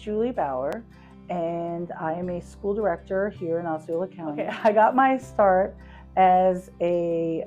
Julie Bauer, and I am a school director here in Osceola County. Okay, I got my start as a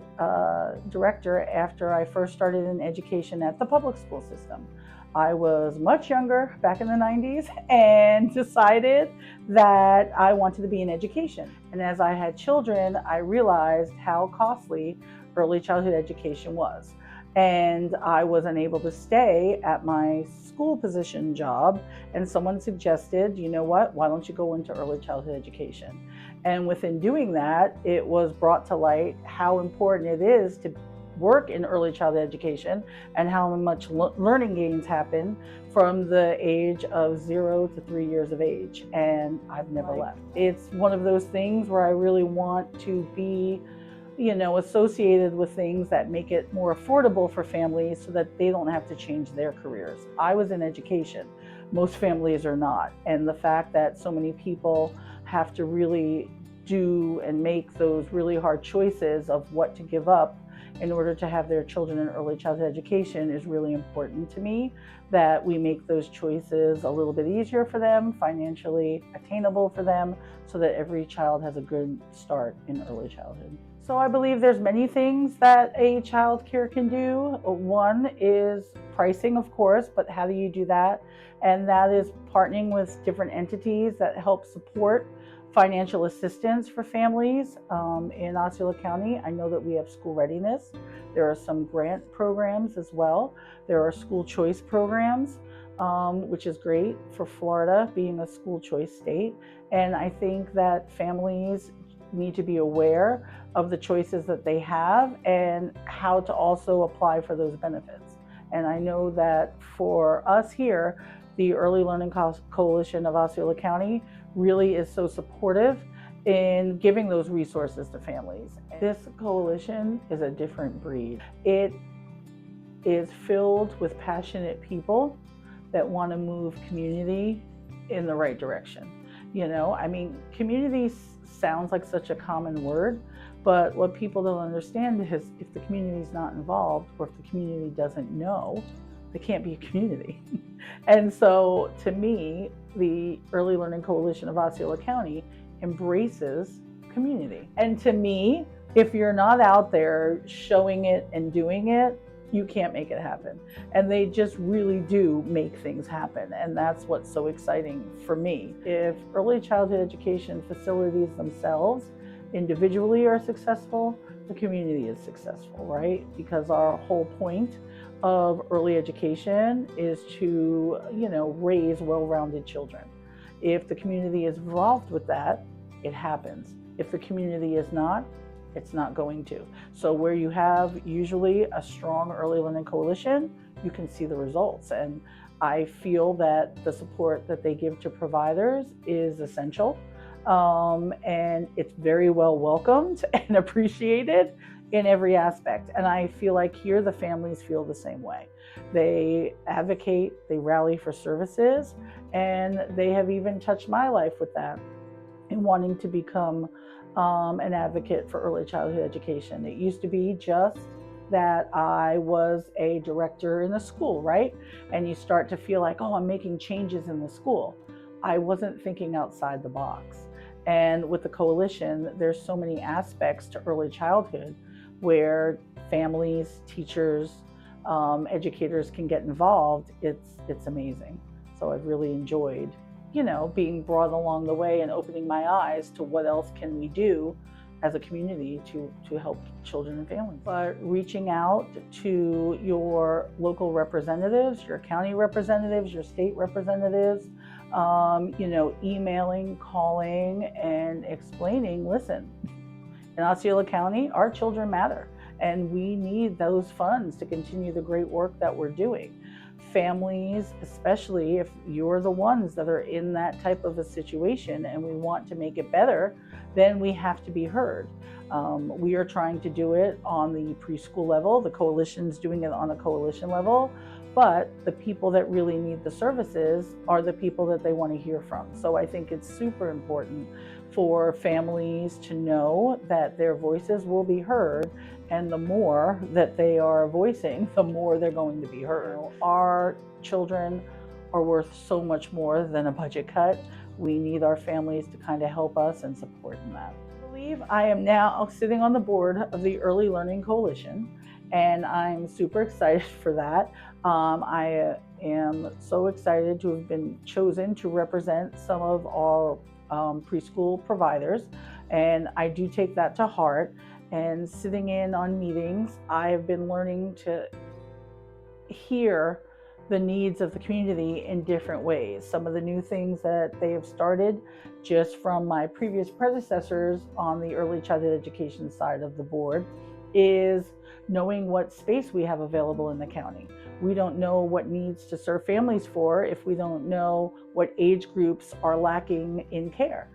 director after I first started in education at the public school system. I was much younger back in the 90s and decided that I wanted to be in education. And as I had children, I realized how costly early childhood education was. And I was unable to stay at my school position job. And someone suggested, you know what, why don't you go into early childhood education? And within doing that, it was brought to light how important it is to work in early childhood education and how much learning gains happen from the age of 0 to 3 years of age. And I've never left. It's one of those things where I really want to be associated with things that make it more affordable for families so that they don't have to change their careers. I was in education. Most families are not. And the fact that so many people have to really do and make those really hard choices of what to give up in order to have their children in early childhood education is really important to me, that we make those choices a little bit easier for them, financially attainable for them, so that every child has a good start in early childhood. So I believe there's many things that a child care can do. One is pricing, of course, but how do you do that? And that is partnering with different entities that help support financial assistance for families. In Osceola County, I know that we have school readiness. There are some grant programs as well. There are school choice programs, which is great for Florida being a school choice state. And I think that families need to be aware of the choices that they have and how to also apply for those benefits. And I know that for us here, the Early Learning Coalition of Osceola County really is so supportive in giving those resources to families. This coalition is a different breed. It is filled with passionate people that want to move community in the right direction. Community sounds like such a common word, but what people don't understand is if the community is not involved, or if the community doesn't know, there can't be a community. And so to me, the Early Learning Coalition of Osceola County embraces community. And to me, if you're not out there showing it and doing it, you can't make it happen. And they just really do make things happen. And that's what's so exciting for me. If early childhood education facilities themselves individually are successful, the community is successful, right? Because our whole point of early education is to, raise well-rounded children. If the community is involved with that, it happens. If the community is not, it's not going to. So where you have usually a strong early learning coalition, you can see the results. And I feel that the support that they give to providers is essential. And it's very well welcomed and appreciated in every aspect. And I feel like here the families feel the same way. They advocate, they rally for services, and they have even touched my life with that in wanting to become an advocate for early childhood education. It used to be just that I was a director in a school, right? And you start to feel like, oh, I'm making changes in the school. I wasn't thinking outside the box. And with the coalition, there's so many aspects to early childhood where families, teachers, educators can get involved. It's amazing. So I've really enjoyed being brought along the way and opening my eyes to what else can we do as a community to help children and families. But reaching out to your local representatives, your county representatives, your state representatives, emailing, calling, and explaining, listen, in Osceola County, our children matter, and we need those funds to continue the great work that we're doing. Families, especially if you're the ones that are in that type of a situation and we want to make it better, then we have to be heard. We are trying to do it on the preschool level. The coalition's doing it on a coalition level, but the people that really need the services are the people that they want to hear from. So I think it's super important for families to know that their voices will be heard, and the more that they are voicing, the more they're going to be heard. Our children are worth so much more than a budget cut. We need our families to kind of help us and support in that. I believe I am now sitting on the board of the Early Learning Coalition, and I'm super excited for that. I am so excited to have been chosen to represent some of our preschool providers, and I do take that to heart. And sitting in on meetings, I've been learning to hear the needs of the community in different ways. Some of the new things that they have started just from my previous predecessors on the early childhood education side of the board is knowing what space we have available in the county. We don't know what needs to serve families for if we don't know what age groups are lacking in care.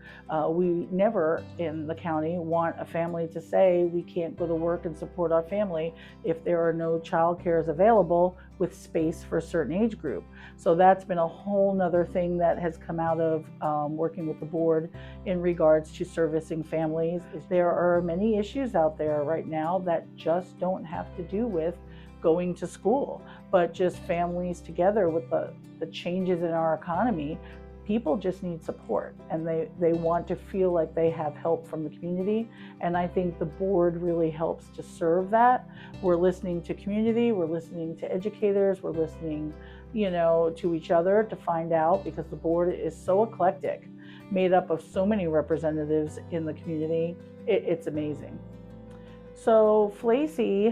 We never in the county want a family to say we can't go to work and support our family if there are no child cares available with space for a certain age group. So that's been a whole nother thing that has come out of working with the board in regards to servicing families. There are many issues out there right now that just don't have to do with going to school, but just families together with the changes in our economy. People just need support, and they want to feel like they have help from the community. And I think the board really helps to serve that. We're listening to community, we're listening to educators, we're listening, to each other to find out, because the board is so eclectic, made up of so many representatives in the community. It's amazing. So FLACY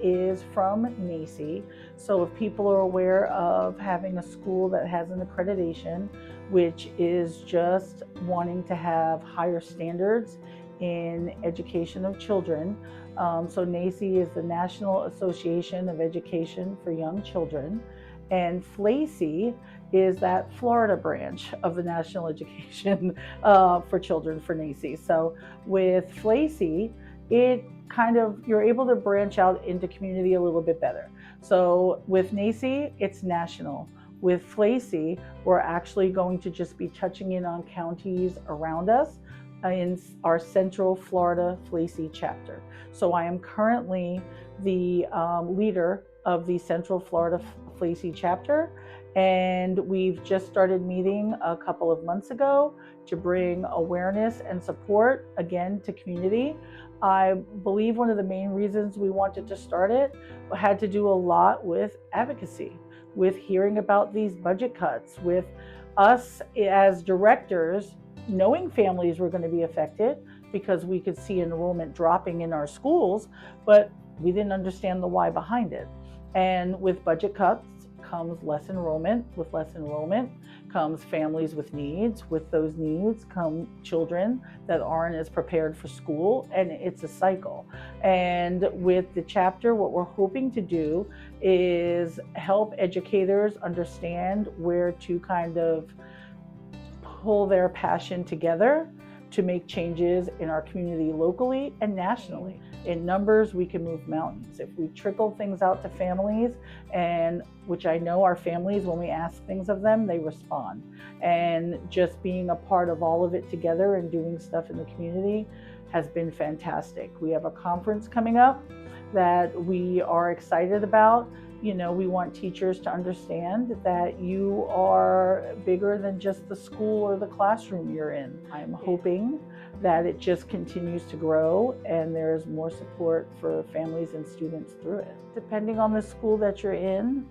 is from NACCE. So if people are aware of having a school that has an accreditation, which is just wanting to have higher standards in education of children. So NACCE is the National Association of Education for Young Children. And FLACY is that Florida branch of the National Education for Children for NACCE. So with FLACY, you're able to branch out into community a little bit better. So with NACCE, it's national. With FLACY, we're actually going to just be touching in on counties around us in our Central Florida FLACY chapter. So I am currently the leader of the Central Florida FLACY chapter, and we've just started meeting a couple of months ago to bring awareness and support again to community. I believe one of the main reasons we wanted to start it had to do a lot with advocacy, with hearing about these budget cuts, with us as directors knowing families were going to be affected because we could see enrollment dropping in our schools, but we didn't understand the why behind it. And with budget cuts comes less enrollment. With less enrollment comes families with needs. With those needs come children that aren't as prepared for school, and it's a cycle. And with the chapter, what we're hoping to do is help educators understand where to kind of pull their passion together to make changes in our community locally and nationally. In numbers, we can move mountains. If we trickle things out to families, and which I know our families, when we ask things of them, they respond. And just being a part of all of it together and doing stuff in the community has been fantastic. We have a conference coming up that we are excited about. We want teachers to understand that you are bigger than just the school or the classroom you're in. I'm hoping that it just continues to grow and there's more support for families and students through it. Depending on the school that you're in,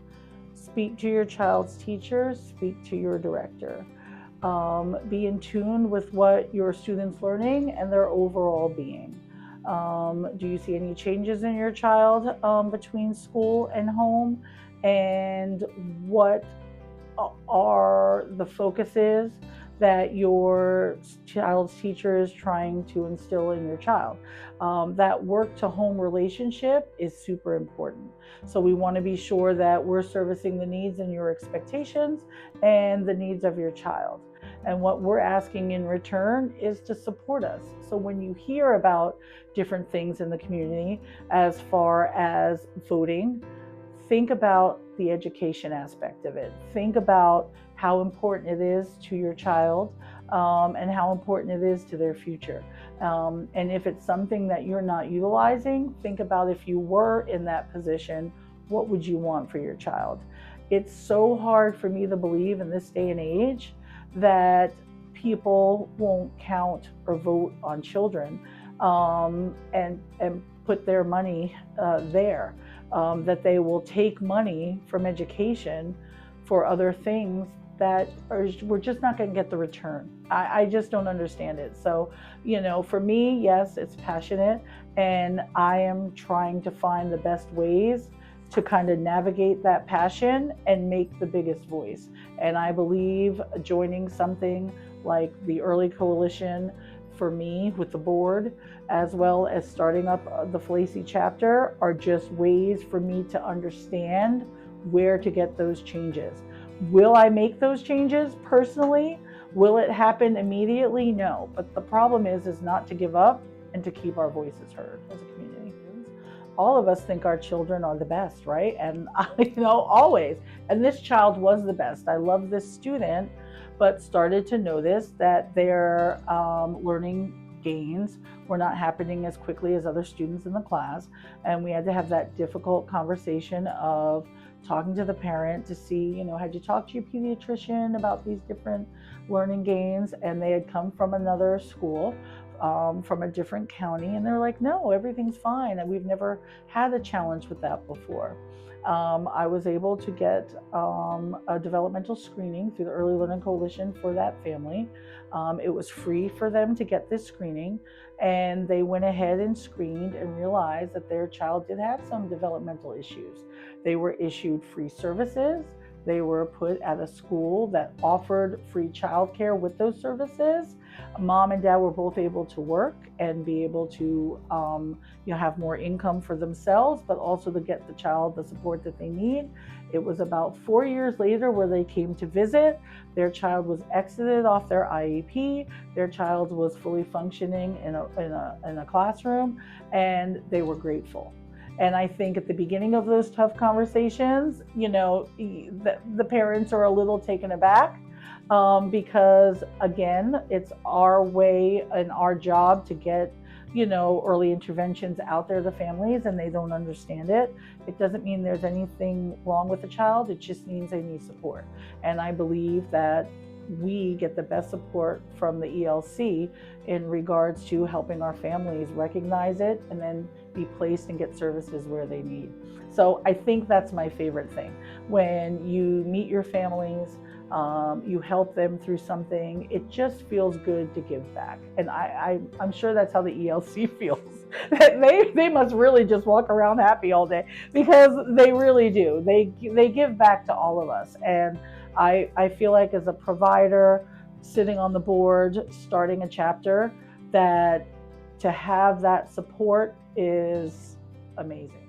speak to your child's teacher, speak to your director. Be in tune with what your students' learning and their overall being. Do you see any changes in your child between school and home? And what are the focuses that your child's teacher is trying to instill in your child? That work to home relationship is super important. So we want to be sure that we're servicing the needs and your expectations and the needs of your child. And what we're asking in return is to support us. So when you hear about different things in the community, as far as voting, think about the education aspect of it. Think about how important it is to your child and how important it is to their future. And if it's something that you're not utilizing, think about if you were in that position, what would you want for your child? it's so hard for me to believe in this day and age that people won't count or vote on children, and put their money there, that they will take money from education for other things that we're just not going to get the return. I just don't understand it. So, for me, yes, it's passionate, and I am trying to find the best ways to kind of navigate that passion and make the biggest voice. And I believe joining something like the Early Coalition for me with the board, as well as starting up the Flacy chapter, are just ways for me to understand where to get those changes. Will I make those changes personally? Will it happen immediately? No. But the problem is not to give up and to keep our voices heard as a community. All of us think our children are the best, right? And always. And this child was the best. I love this student, but started to notice that their learning gains were not happening as quickly as other students in the class. And we had to have that difficult conversation of talking to the parent to see, had you talked to your pediatrician about these different learning gains? And they had come from another school, from a different county, and they're like, no, everything's fine, and we've never had a challenge with that before. I was able to get a developmental screening through the Early Learning Coalition for that family. It was free for them to get this screening, and they went ahead and screened and realized that their child did have some developmental issues. They were issued free services. They were put at a school that offered free childcare with those services. Mom and dad were both able to work and be able to have more income for themselves, but also to get the child the support that they need. It was about 4 years later where they came to visit. Their child was exited off their IEP. Their child was fully functioning in a classroom, and they were grateful. And I think at the beginning of those tough conversations, the parents are a little taken aback, because again, it's our way and our job to get, early interventions out there to families, and they don't understand it. It doesn't mean there's anything wrong with the child. It just means they need support. And I believe that we get the best support from the ELC in regards to helping our families recognize it and then be placed and get services where they need. So I think that's my favorite thing. When you meet your families, you help them through something, it just feels good to give back. And I'm sure that's how the ELC feels. They must really just walk around happy all day, because they really do. They give back to all of us. And I feel like as a provider, sitting on the board, starting a chapter, that to have that support is amazing.